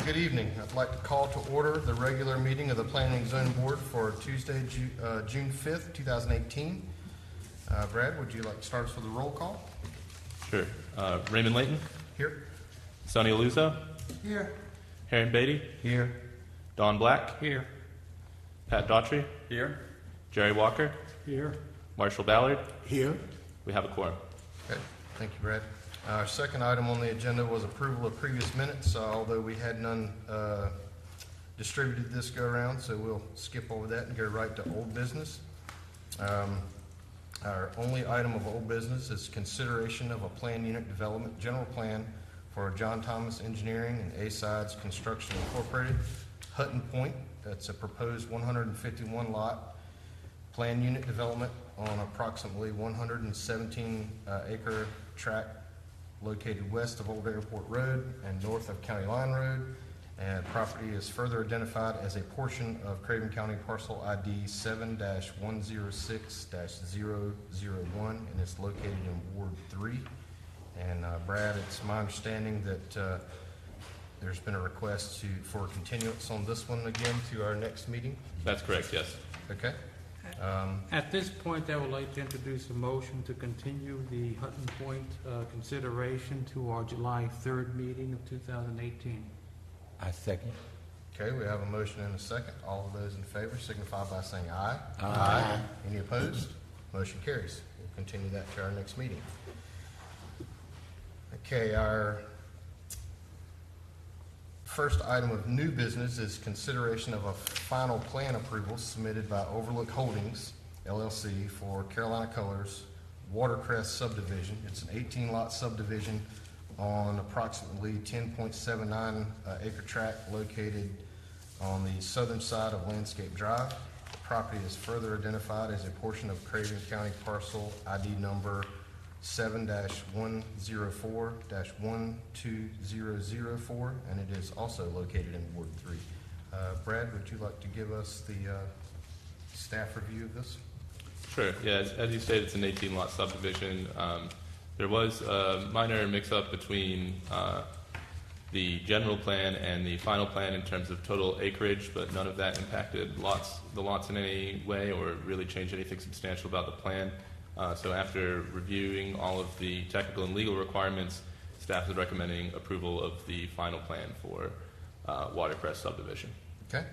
Good evening. I'd like to call to order the regular meeting of the Planning and Zoning Board for Tuesday, June 5th, 2018. Brad, would you like to start us with a roll call? Sure. Raymond Layton? Here. Sonny Aluzo? Here. Heron Beatty? Here. Don Black? Here. Pat Daughtry? Here. Jerry Walker? Here. Marshall Ballard? Here. We have a quorum. Okay. Thank you, Brad. Our second item on the agenda was approval of previous minutes, although we had none distributed this go around, so we'll skip over that and go right to old business. Our only item of old business is consideration of a plan unit development general plan for John Thomas Engineering and Sydes Construction Incorporated, Hutton Pointe. That's a proposed 151 lot plan unit development on approximately 117 acre tract located west of Old Airport Road and north of County Line Road, and property is further identified as a portion of Craven County Parcel ID 7-106-001, and it's located in Ward 3. And Brad, it's my understanding that there's been a request for continuance on this one again to our next meeting. That's correct, yes. Okay. At this point, I would like to introduce a motion to continue the Hutton Pointe consideration to our July 3rd meeting of 2018. I second. Okay, we have a motion and a second. All of those in favor signify by saying aye. Aye. Any opposed? Motion carries. We'll continue that to our next meeting. Okay, our first item of new business is consideration of a final plan approval submitted by Overlook Holdings, LLC, for Carolina Colors Watercrest Subdivision. It's an 18-lot subdivision on approximately 10.79 acre tract located on the southern side of Landscape Drive. The property is further identified as a portion of Craven County Parcel ID number 7-104-12004, and it is also located in Ward 3. Brad, would you like to give us the staff review of this? Sure. Yeah, as you stated, it's an 18-lot subdivision. There was a minor mix-up between the general plan and the final plan in terms of total acreage, but none of that impacted the lots in any way or really changed anything substantial about the plan. So after reviewing all of the technical and legal requirements, staff is recommending approval of the final plan for Watercrest Subdivision. Okay.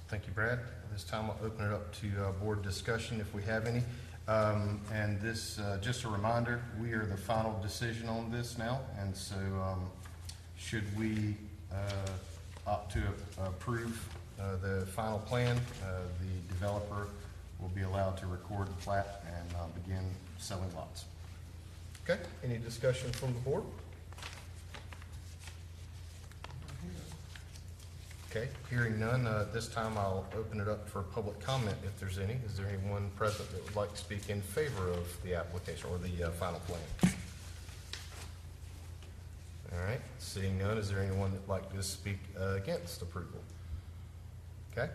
Thank you, Brad. At this time, I'll open it up to board discussion if we have any. And this, just a reminder, we are the final decision on this now, and so should we opt to approve the final plan, the developer will be allowed to record the plat and begin selling lots. Okay, any discussion from the board? Okay, hearing none, this time I'll open it up for public comment if there's any. Is there anyone present that would like to speak in favor of the application or the final plan? All right, seeing none, is there anyone that would like to speak against approval? Okay.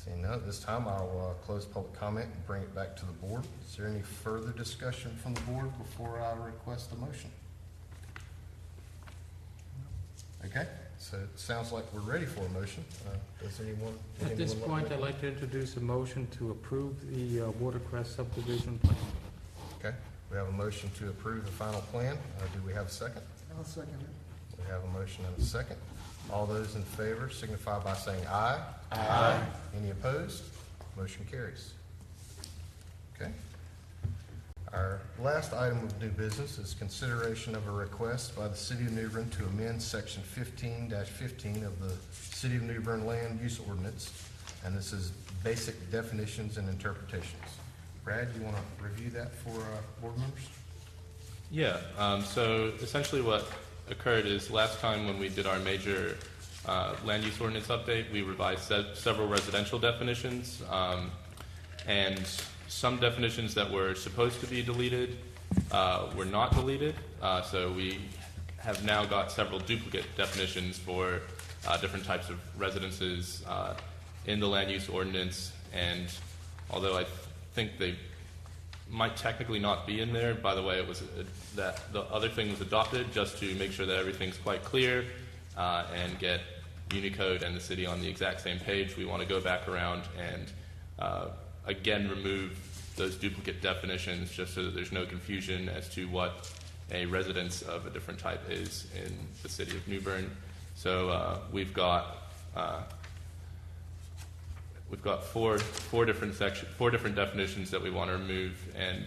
Seeing none, at this time I'll close public comment and bring it back to the board. Is there any further discussion from the board before I request a motion? Okay, so it sounds like we're ready for a motion. Does anyone? At this point, I'd like to introduce a motion to approve the Watercrest subdivision plan. Okay, we have a motion to approve the final plan. Do we have a second? I'll second it. We have a motion and a second. All those in favor signify by saying aye. Aye. Any opposed? Motion carries. Okay. Our last item of new business is consideration of a request by the City of New Bern to amend Section 15-15 of the City of New Bern Land Use Ordinance, and this is basic definitions and interpretations. Brad, you want to review that for board members? Yeah, so essentially what occurred is last time when we did our major land use ordinance update, we revised several residential definitions, and some definitions that were supposed to be deleted were not deleted. So we have now got several duplicate definitions for different types of residences in the land use ordinance, and although I think they might technically not be in there, by the way, it was that the other thing was adopted just to make sure that everything's quite clear. and get Unicode and the city on the exact same page. We want to go back around and again remove those duplicate definitions just so that there's no confusion as to what a residence of a different type is in the City of New Bern. So we've got four different definitions that we want to remove, and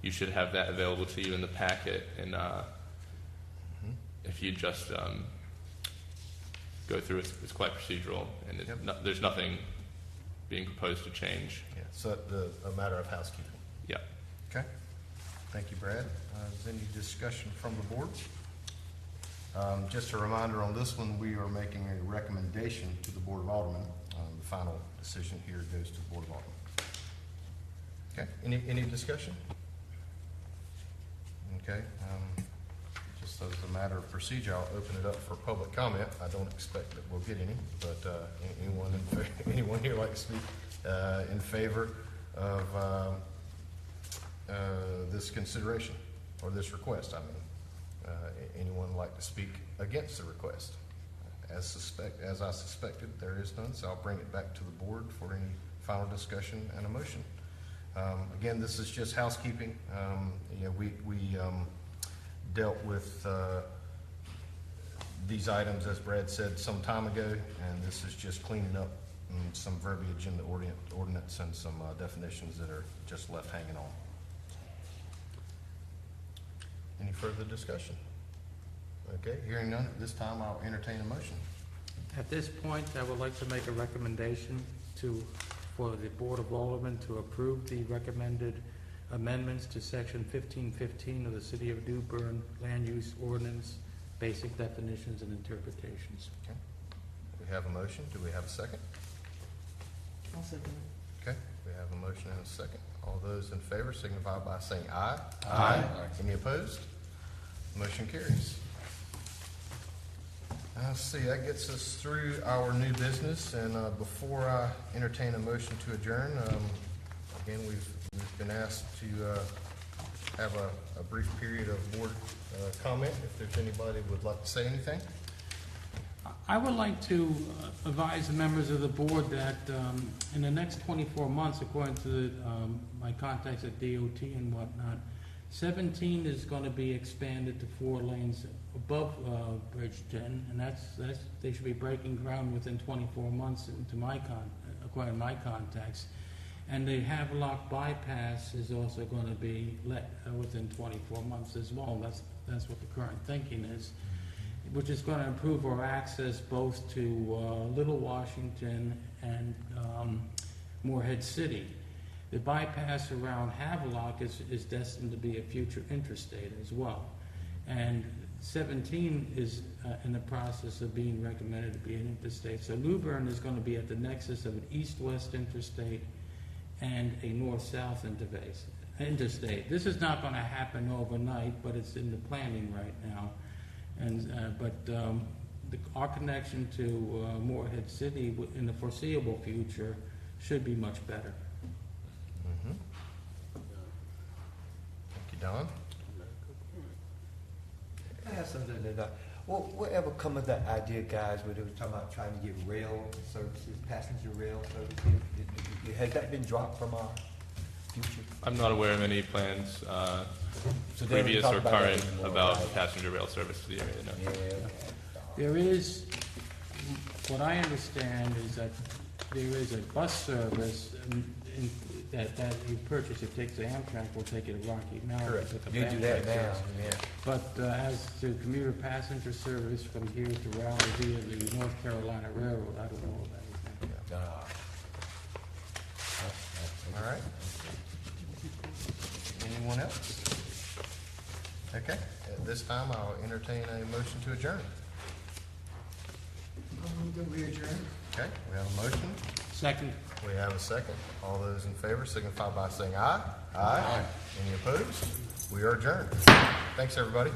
you should have that available to you in the packet. And if you just go through it, it's quite procedural, and there's nothing being proposed to change. Yeah, so a matter of housekeeping. Yeah. Okay. Thank you, Brad. Is any discussion from the board? Just a reminder on this one, we are making a recommendation to the Board of Aldermen. The final decision here goes to the Board of Aldermen. Okay. Any discussion? Okay. Just as a matter of procedure, I'll open it up for public comment. I don't expect that we'll get any, but anyone here like to speak in favor of this consideration or this request? I mean, anyone like to speak against the request? As I suspected, there is none, so I'll bring it back to the board for any final discussion and a motion. Again, this is just housekeeping. We dealt with these items, as Brad said, some time ago, and this is just cleaning up some verbiage in the ordinance and some definitions that are just left hanging on. Any further discussion? Okay, hearing none, at this time I'll entertain a motion. At this point, I would like to make a recommendation for the Board of Aldermen to approve the recommended amendments to Section 1515 of the City of New Bern Land Use Ordinance, basic definitions and interpretations. Okay. We have a motion. Do we have a second? I'll second it. Okay, we have a motion and a second. All those in favor signify by saying aye. Aye. Any opposed? Motion carries. Let's see, that gets us through our new business, and before I entertain a motion to adjourn, again, we've been asked to have a brief period of board comment, if there's anybody who would like to say anything. I would like to advise the members of the board that in the next 24 months, according to my contacts at DOT and whatnot, 17 is going to be expanded to 4 lanes above Bridge 10, and they should be breaking ground within 24 months, according to my contacts. And the Havelock bypass is also going to be let within 24 months as well. That's what the current thinking is, which is going to improve our access both to Little Washington and Morehead City. The bypass around Havelock is destined to be a future interstate as well. And 17 is in the process of being recommended to be an interstate. So New Bern is going to be at the nexus of an east-west interstate and a north-south interstate. This is not going to happen overnight, but it's in the planning right now. And our connection to Morehead City in the foreseeable future should be much better. Mm-hmm. Thank you, Don. I have something that, whatever come of that idea, guys, where they were talking about trying to get rail services, passenger rail services? Has that been dropped from our future? I'm not aware of any plans, So they haven't previous talked or about that current, anymore, about right? passenger rail service to the area. No. Yeah, okay. There is, what I understand is that there is a bus service that you purchase. It takes the Amtrak, will take it to Rocky Mount. Correct. It's like a You do that Amtrak now, service. yeah. But as to commuter passenger service from here to Raleigh via the North Carolina Railroad, I don't know about anything. All right. Anyone else? Okay, at this time, I'll entertain a motion to adjourn. We adjourn. Okay, we have a motion. Second. We have a second. All those in favor signify by saying aye. Aye. Any opposed? We are adjourned. Thanks, everybody.